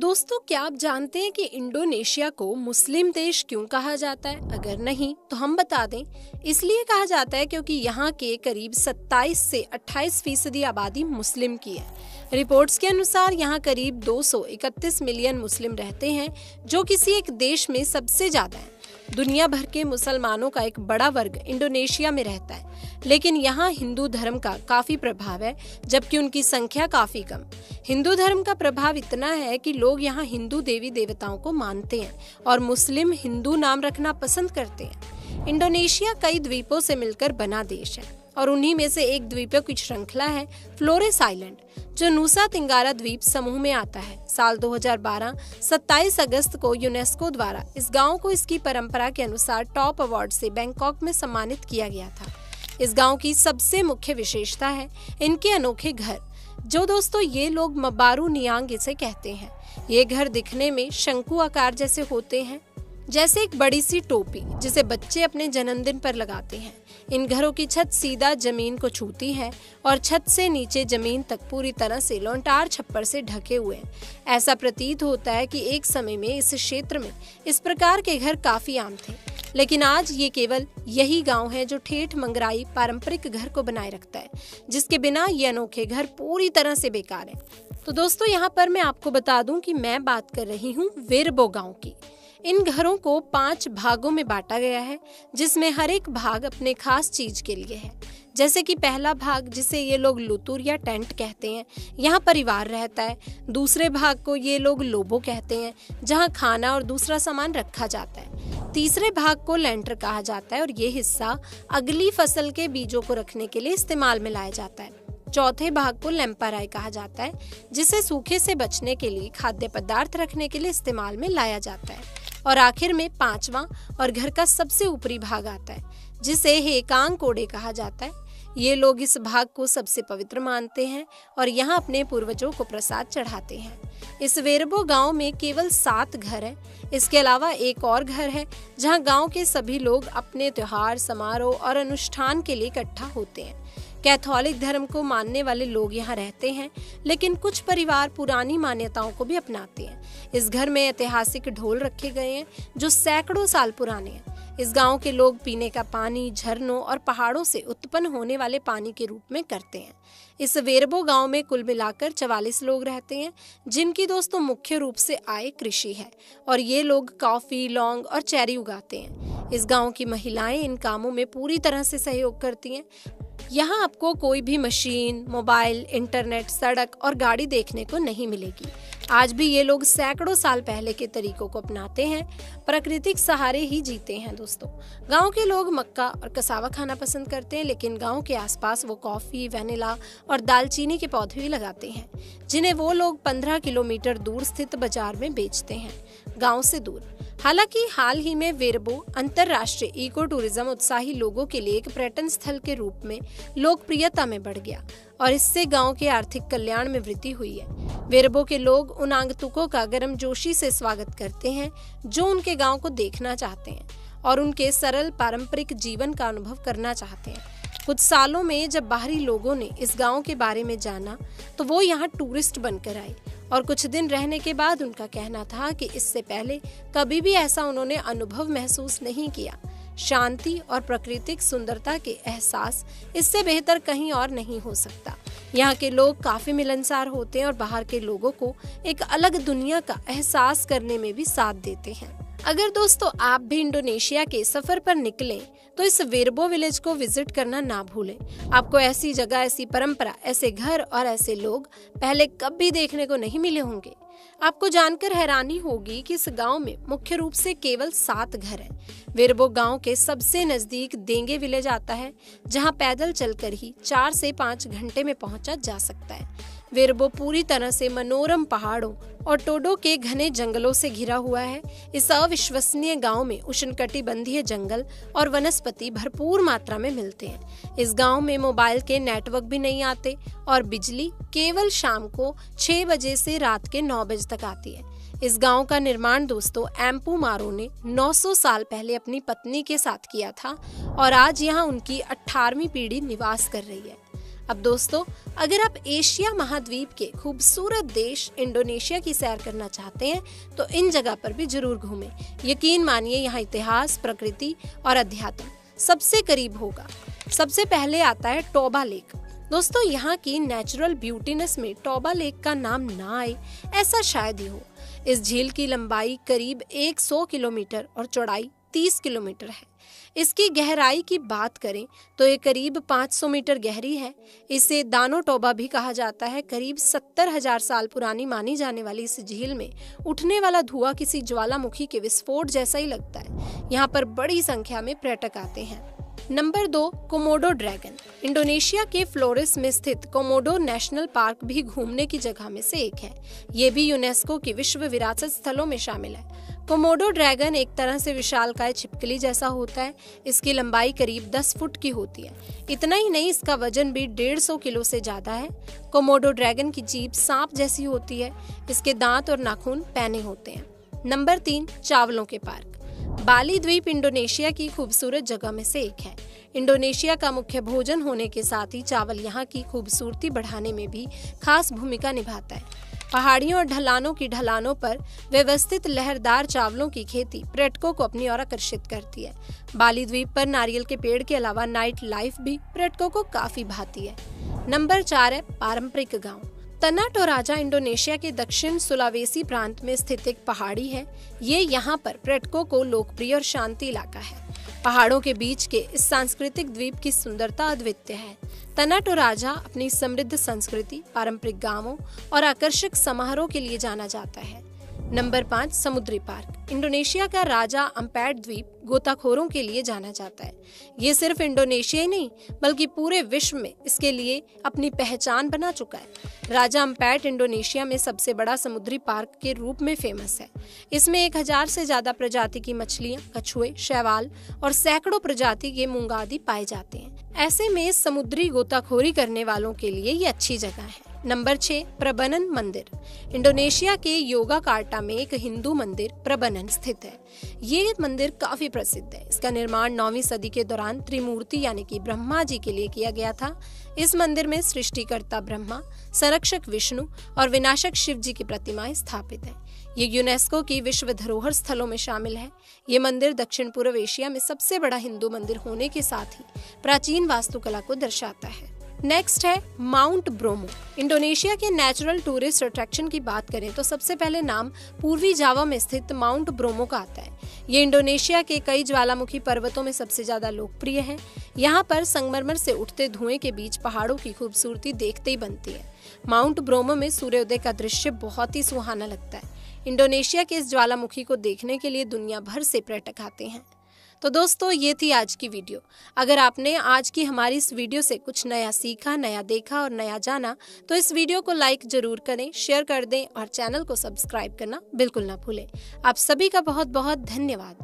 दोस्तों, क्या आप जानते हैं कि इंडोनेशिया को मुस्लिम देश क्यों कहा जाता है? अगर नहीं तो हम बता दें। इसलिए कहा जाता है क्योंकि यहाँ के करीब 27 से 28% आबादी मुस्लिम की है। रिपोर्ट्स के अनुसार यहाँ करीब 231 मिलियन मुस्लिम रहते हैं, जो किसी एक देश में सबसे ज्यादा है। दुनिया भर के मुसलमानों का एक बड़ा वर्ग इंडोनेशिया में रहता है, लेकिन यहाँ हिंदू धर्म का काफी प्रभाव है, जबकि उनकी संख्या काफी कम। हिंदू धर्म का प्रभाव इतना है कि लोग यहाँ हिंदू देवी देवताओं को मानते हैं और मुस्लिम हिंदू नाम रखना पसंद करते हैं। इंडोनेशिया कई द्वीपों से मिलकर बना देश है और उन्हीं में से एक द्वीपों की श्रृंखला है फ्लोरेस आइलैंड, जो नुसा तिंगारा द्वीप समूह में आता है। साल 2012 27 अगस्त को यूनेस्को द्वारा इस गांव को इसकी परंपरा के अनुसार टॉप अवार्ड से बैंकॉक में सम्मानित किया गया था। इस गांव की सबसे मुख्य विशेषता है इनके अनोखे घर, जो दोस्तों ये लोग मबारू नियांग इसे कहते हैं। ये घर दिखने में शंकु आकार जैसे होते हैं, जैसे एक बड़ी सी टोपी जिसे बच्चे अपने जन्मदिन पर लगाते हैं। इन घरों की छत सीधा जमीन को छूती है और छत से नीचे जमीन तक पूरी तरह से लोंटार छप्पर से ढके हुए हैं। ऐसा प्रतीत होता है कि एक समय में इस क्षेत्र में इस प्रकार के घर काफी आम थे, लेकिन आज ये केवल यही गांव है जो ठेठ मंगराई पारंपरिक घर को बनाए रखता है, जिसके बिना ये अनोखे घर पूरी तरह से बेकार हैं। तो दोस्तों, यहाँ पर मैं आपको बता दूं कि मैं बात कर रही हूँ वेरबो गांव की। इन घरों को 5 भागों में बांटा गया है, जिसमें हर एक भाग अपने खास चीज के लिए है। जैसे कि पहला भाग, जिसे ये लोग लुतुर या टेंट कहते हैं, यहाँ परिवार रहता है। दूसरे भाग को ये लोग लोबो कहते हैं, जहाँ खाना और दूसरा सामान रखा जाता है। तीसरे भाग को लेंटर कहा जाता है और ये हिस्सा अगली फसल के बीजों को रखने के लिए इस्तेमाल में लाया जाता है। चौथे भाग को लेम्पाराई कहा जाता है, जिसे सूखे से बचने के लिए खाद्य पदार्थ रखने के लिए इस्तेमाल में लाया जाता है। और आखिर में 5वां और घर का सबसे ऊपरी भाग आता है, जिसे हेकांग कोडे कहा जाता है। ये लोग इस भाग को सबसे पवित्र मानते हैं और यहाँ अपने पूर्वजों को प्रसाद चढ़ाते हैं। इस वेरबो गांव में केवल 7 घर हैं। इसके अलावा एक और घर है जहाँ गांव के सभी लोग अपने त्योहार, समारोह और अनुष्ठान के लिए इकट्ठा होते हैं। कैथोलिक धर्म को मानने वाले लोग यहाँ रहते हैं, लेकिन कुछ परिवार पुरानी मान्यताओं को भी अपनाते हैं। इस घर में ऐतिहासिक ढोल रखे गए हैं, जो सैकड़ों साल पुराने हैं। इस गांव के लोग पीने का पानी झरनों और पहाड़ों से उत्पन्न होने वाले पानी के रूप में करते हैं। इस वेरबो गांव में कुल मिलाकर 44 लोग रहते हैं, जिनकी दोस्तों मुख्य रूप से आय कृषि है और ये लोग कॉफी, लौंग और चेरी उगाते हैं। इस गांव की महिलाएं इन कामों में पूरी तरह से सहयोग करती हैं। यहाँ आपको कोई भी मशीन, मोबाइल, इंटरनेट, सड़क और गाड़ी देखने को नहीं मिलेगी। आज भी ये लोग सैकड़ों साल पहले के तरीकों को अपनाते हैं, प्राकृतिक सहारे ही जीते हैं। दोस्तों, गांव के लोग मक्का और कसावा खाना पसंद करते हैं, लेकिन गांव के आसपास वो कॉफी, वेनिला और दालचीनी के पौधे भी लगाते हैं, जिन्हें वो लोग 15 किलोमीटर दूर स्थित बाजार में बेचते हैं, गाँव से दूर। हालांकि हाल ही में वेरबो अंतरराष्ट्रीय इको टूरिज्म उत्साही लोगों के लिए एक पर्यटन स्थल के रूप में लोकप्रियता में बढ़ गया और इससे गांव के आर्थिक कल्याण में वृद्धि हुई है। वेरबो के लोग उन आगंतुकों का गर्मजोशी से स्वागत करते हैं, जो उनके गांव को देखना चाहते हैं और उनके सरल पारंपरिक जीवन का अनुभव करना चाहते हैं। कुछ सालों में जब बाहरी लोगों ने इस गांव के बारे में जाना, तो वो यहाँ टूरिस्ट बनकर आए और कुछ दिन रहने के बाद उनका कहना था कि इससे पहले कभी भी ऐसा उन्होंने अनुभव महसूस नहीं किया। शांति और प्राकृतिक सुंदरता के एहसास इससे बेहतर कहीं और नहीं हो सकता। यहाँ के लोग काफी मिलनसार होते हैं और बाहर के लोगों को एक अलग दुनिया का एहसास करने में भी साथ देते हैं। अगर दोस्तों आप भी इंडोनेशिया के सफर पर निकलें, तो इस वेरबो विलेज को विजिट करना ना भूलें। आपको ऐसी जगह, ऐसी परंपरा, ऐसे घर और ऐसे लोग पहले कभी देखने को नहीं मिले होंगे। आपको जानकर हैरानी होगी कि इस गांव में मुख्य रूप से केवल 7 घर हैं। वेरबो गांव के सबसे नजदीक देंगे विलेज आता है, जहां पैदल चलकर ही 4 से 5 घंटे में पहुंचा जा सकता है। वेरबो पूरी तरह से मनोरम पहाड़ों और टोडो के घने जंगलों से घिरा हुआ है। इस अविश्वसनीय गांव में उष्णकटिबंधीय जंगल और वनस्पति भरपूर मात्रा में मिलते हैं। इस गांव में मोबाइल के नेटवर्क भी नहीं आते और बिजली केवल शाम को 6 बजे से रात के 9 बजे तक आती है। इस गांव का निर्माण दोस्तों एम्पू मारो ने 900 साल पहले अपनी पत्नी के साथ किया था और आज यहाँ उनकी 18वीं पीढ़ी निवास कर रही है। अब दोस्तों, अगर आप एशिया महाद्वीप के खूबसूरत देश इंडोनेशिया की सैर करना चाहते हैं तो इन जगह पर भी जरूर घूमें। यकीन मानिए, यहाँ इतिहास, प्रकृति और अध्यात्म सबसे करीब होगा। सबसे पहले आता है टोबा लेक। दोस्तों, यहाँ की नेचुरल ब्यूटीनेस में टोबा लेक का नाम ना आए ऐसा शायद ही हो। इस झील की लंबाई करीब 100 किलोमीटर और चौड़ाई 30 किलोमीटर है। इसकी गहराई की बात करें तो ये करीब 500 मीटर गहरी है। इसे दानो टोबा भी कहा जाता है। करीब 70,000 साल पुरानी मानी जाने वाली इस झील में उठने वाला धुआं किसी ज्वालामुखी के विस्फोट जैसा ही लगता है। यहाँ पर बड़ी संख्या में पर्यटक आते हैं। Number 2, Komodo dragon. इंडोनेशिया के फ्लोरेस में स्थित कोमोडो नेशनल पार्क भी घूमने की जगह में से एक है। ये भी यूनेस्को की विश्व विरासत स्थलों में शामिल है। कोमोडो ड्रैगन एक तरह से विशालकाय छिपकली जैसा होता है। इसकी लंबाई करीब 10 फुट की होती है। इतना ही नहीं, इसका वजन भी 150 किलो से ज्यादा है। कोमोडो ड्रैगन की जीभ सांप जैसी होती है। इसके दांत और नाखून पैने होते हैं। नंबर 3, चावलों के पार्क। बाली द्वीप इंडोनेशिया की खूबसूरत जगह में से एक है। इंडोनेशिया का मुख्य भोजन होने के साथ ही चावल यहाँ की खूबसूरती बढ़ाने में भी खास भूमिका निभाता है। पहाड़ियों और ढलानों पर व्यवस्थित लहरदार चावलों की खेती पर्यटकों को अपनी ओर आकर्षित करती है। बाली द्वीप पर नारियल के पेड़ के अलावा नाइट लाइफ भी पर्यटकों को काफी भाती है। नंबर 4 है पारंपरिक गांव। तना टोराजा इंडोनेशिया के दक्षिण सुलावेसी प्रांत में स्थित एक पहाड़ी है। ये यहाँ पर पर्यटकों को लोकप्रिय और शांति इलाका है। पहाड़ों के बीच के इस सांस्कृतिक द्वीप की सुंदरता अद्वितीय है। तना टोराजा अपनी समृद्ध संस्कृति, पारंपरिक गांवों और आकर्षक समारोह के लिए जाना जाता है। नंबर 5, समुद्री पार्क। इंडोनेशिया का राजा अम्पैट द्वीप गोताखोरों के लिए जाना जाता है। ये सिर्फ इंडोनेशिया ही नहीं बल्कि पूरे विश्व में इसके लिए अपनी पहचान बना चुका है। राजा अम्पैट इंडोनेशिया में सबसे बड़ा समुद्री पार्क के रूप में फेमस है। इसमें 1000 से ज्यादा प्रजाति की मछलियां, कछुए, शैवाल और सैकड़ों प्रजाति के मूंगा आदि पाए जाते हैं। ऐसे में समुद्री गोताखोरी करने वालों के लिए ये अच्छी जगह है। नंबर 6, प्रबनन मंदिर। इंडोनेशिया के योगाकार्टा में एक हिंदू मंदिर प्रबनन स्थित है। ये मंदिर काफी प्रसिद्ध है। इसका निर्माण 9वीं सदी के दौरान त्रिमूर्ति यानी कि ब्रह्मा जी के लिए किया गया था। इस मंदिर में सृष्टिकर्ता ब्रह्मा, संरक्षक विष्णु और विनाशक शिव जी की प्रतिमाएं स्थापित है। ये यूनेस्को की विश्व धरोहर स्थलों में शामिल है। ये मंदिर दक्षिण पूर्व एशिया में सबसे बड़ा हिंदू मंदिर होने के साथ ही प्राचीन वास्तुकला को दर्शाता है। नेक्स्ट है माउंट ब्रोमो। इंडोनेशिया के नेचुरल टूरिस्ट अट्रैक्शन की बात करें तो सबसे पहले नाम पूर्वी जावा में स्थित माउंट ब्रोमो का आता है। ये इंडोनेशिया के कई ज्वालामुखी पर्वतों में सबसे ज्यादा लोकप्रिय है। यहाँ पर संगमरमर से उठते धुएं के बीच पहाड़ों की खूबसूरती देखते ही बनती है। माउंट ब्रोमो में सूर्योदय का दृश्य बहुत ही सुहाना लगता है। इंडोनेशिया के इस ज्वालामुखी को देखने के लिए दुनिया भर से पर्यटक आते हैं। तो दोस्तों, ये थी आज की वीडियो। अगर आपने आज की हमारी इस वीडियो से कुछ नया सीखा, नया देखा और नया जाना तो इस वीडियो को लाइक जरूर करें, शेयर कर दें और चैनल को सब्सक्राइब करना बिल्कुल ना भूलें। आप सभी का बहुत बहुत धन्यवाद।